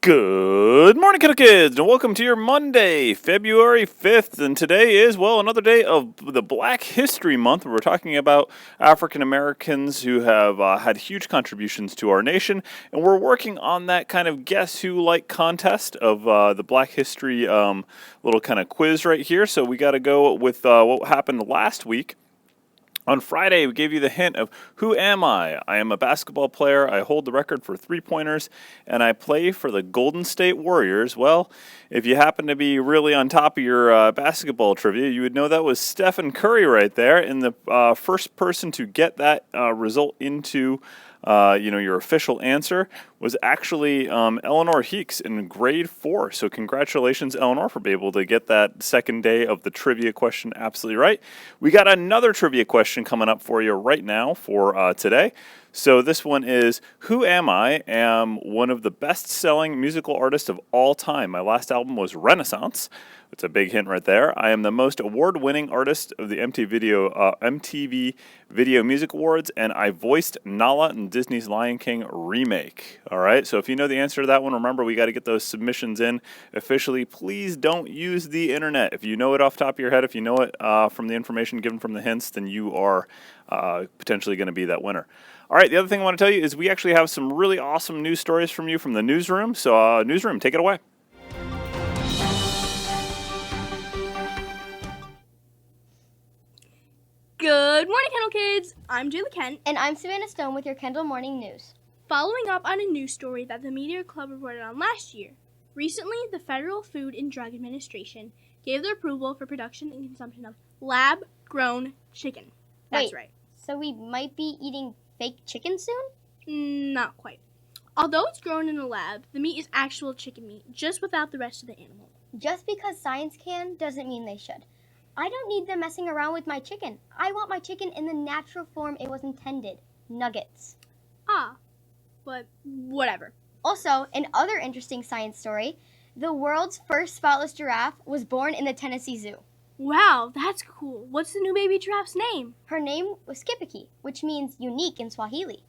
Good morning, Kiddo Kids, and welcome to your Monday, February 5th. And today is, well, another day of the Black History Month. We're talking about African Americans who have had huge contributions to our nation. And we're working on that kind of guess who like contest of the Black History little kind of quiz right here. So we got to go with what happened last week. On Friday, we gave you the hint of who am I? I am a basketball player. I hold the record for three-pointers, and I play for the Golden State Warriors. Well, if you happen to be really on top of your basketball trivia, you would know that was Stephen Curry right there, and the first person to get that result into your official answer was actually Eleanor Heeks in grade 4. So congratulations, Eleanor, for being able to get that second day of the trivia question absolutely right. We got another trivia question coming up for you right now for today. So this one is, who am I? Am one of the best-selling musical artists of all time. My last album was Renaissance. It's a big hint right there. I am the most award-winning artist of the MTV Video Music Awards, and I voiced Nala in Disney's Lion King remake. All right, so if you know the answer to that one, remember we got to get those submissions in officially. Please don't use the internet. If you know it off the top of your head, if you know it from the information given from the hints, then you are potentially going to be that winner. All right, the other thing I want to tell you is we actually have some really awesome news stories from you from the newsroom. So, newsroom, take it away. Good morning, Kendall Kids! I'm Jayla Kent. And I'm Savannah Stone with your Kendall Morning News. Following up on a news story that the Media Club reported on last year, recently the Federal Food and Drug Administration gave their approval for production and consumption of lab-grown chicken. That's right. So we might be eating fake chicken soon? Not quite. Although it's grown in a lab, the meat is actual chicken meat, just without the rest of the animal. Just because science can doesn't mean they should. I don't need them messing around with my chicken. I want my chicken in the natural form it was intended. Nuggets. But whatever. Also, an other interesting science story, the world's first spotless giraffe was born in the Tennessee Zoo. Wow, that's cool. What's the new baby giraffe's name? Her name was Kipiki, which means unique in Swahili.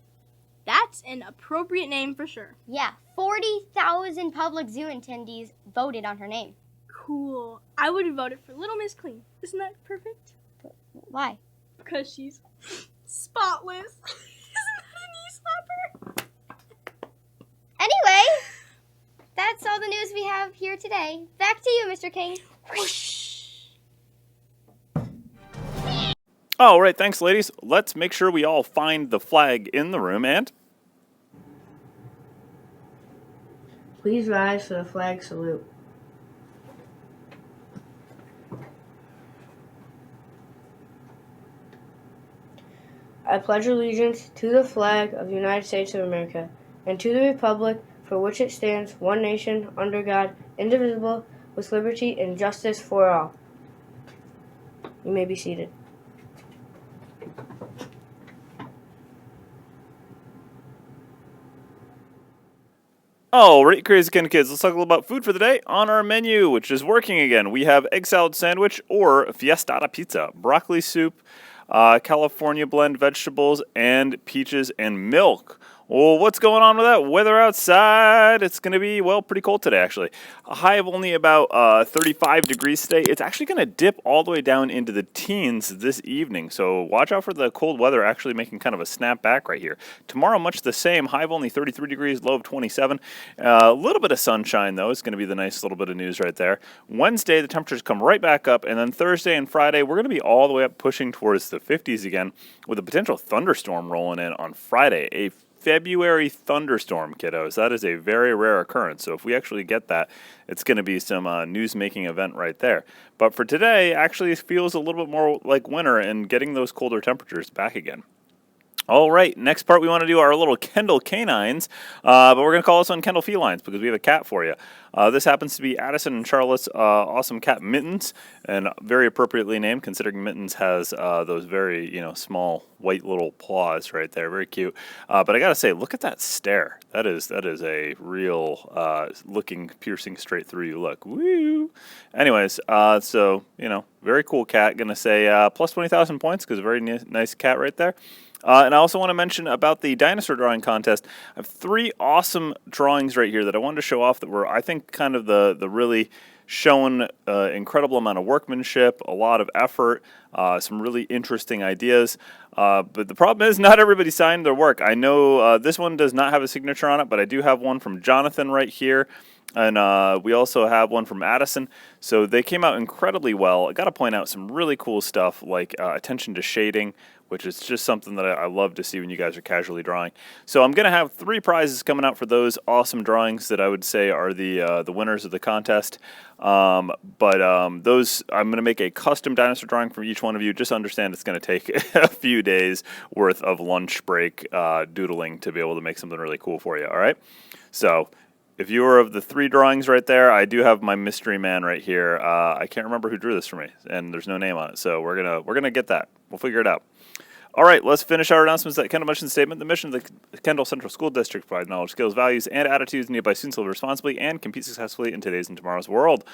That's an appropriate name for sure. Yeah, 40,000 public zoo attendees voted on her name. Cool. I would have voted for Little Miss Clean. Isn't that perfect? Why? Because she's spotless. Isn't that a knee slapper? Anyway, that's all the news we have here today. Back to you, Mr. King. Whoosh. All right, thanks, ladies. Let's make sure we all find the flag in the room and... Please rise for the flag salute. I pledge allegiance to the flag of the United States of America and to the republic for which it stands, one nation, under God, indivisible, with liberty and justice for all. You may be seated. All right, crazy kind of kids, let's talk a little about food for the day on our menu, which is working again. We have egg salad sandwich or fiestada pizza, broccoli soup, California blend vegetables, and peaches and milk. Well, what's going on with that weather outside? It's going to be, well, pretty cold today, actually. A high of only about 35 degrees today. It's actually going to dip all the way down into the teens this evening. So watch out for the cold weather actually making kind of a snap back right here. Tomorrow, much the same. High of only 33 degrees, low of 27. A little bit of sunshine, though. It's going to be the nice little bit of news right there. Wednesday, the temperatures come right back up. And then Thursday and Friday, we're going to be all the way up pushing towards the 50s again with a potential thunderstorm rolling in on Friday. A February thunderstorm, kiddos. That is a very rare occurrence. So if we actually get that, it's going to be some news-making event right there. But for today, actually it feels a little bit more like winter and getting those colder temperatures back again. All right, next part we want to do our little Kendall canines, but we're going to call this one Kendall felines because we have a cat for you. This happens to be Addison and Charlotte's awesome cat Mittens, and very appropriately named considering Mittens has those very small white little paws right there, very cute. But I got to say, look at that stare. That is a real looking, piercing straight through you look. Woo! Anyways, so very cool cat. Going to say plus 20,000 points because very nice cat right there. And I also want to mention about the dinosaur drawing contest. I have 3 awesome drawings right here that I wanted to show off that were, I think, kind of the really showing incredible amount of workmanship, a lot of effort, some really interesting ideas. But the problem is not everybody signed their work. I know this one does not have a signature on it, but I do have one from Jonathan right here. And we also have one from Addison. So they came out incredibly well. I got to point out some really cool stuff like attention to shading, which is just something that I love to see when you guys are casually drawing. So I'm going to have 3 prizes coming out for those awesome drawings that I would say are the winners of the contest. Those, I'm going to make a custom dinosaur drawing for each one of you. Just understand it's going to take a few days worth of lunch break doodling to be able to make something really cool for you, all right? So if you were of the 3 drawings right there, I do have my mystery man right here. I can't remember who drew this for me, and there's no name on it. So we're gonna get that. We'll figure it out. All right, let's finish our announcements. That Kendall mission statement. The mission of the Kendall Central School District provides knowledge, skills, values, and attitudes needed by students to live responsibly and compete successfully in today's and tomorrow's world.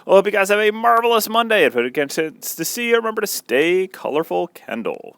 Well, I hope you guys have a marvelous Monday. If you get a chance to see you, remember to stay colorful, Kendall.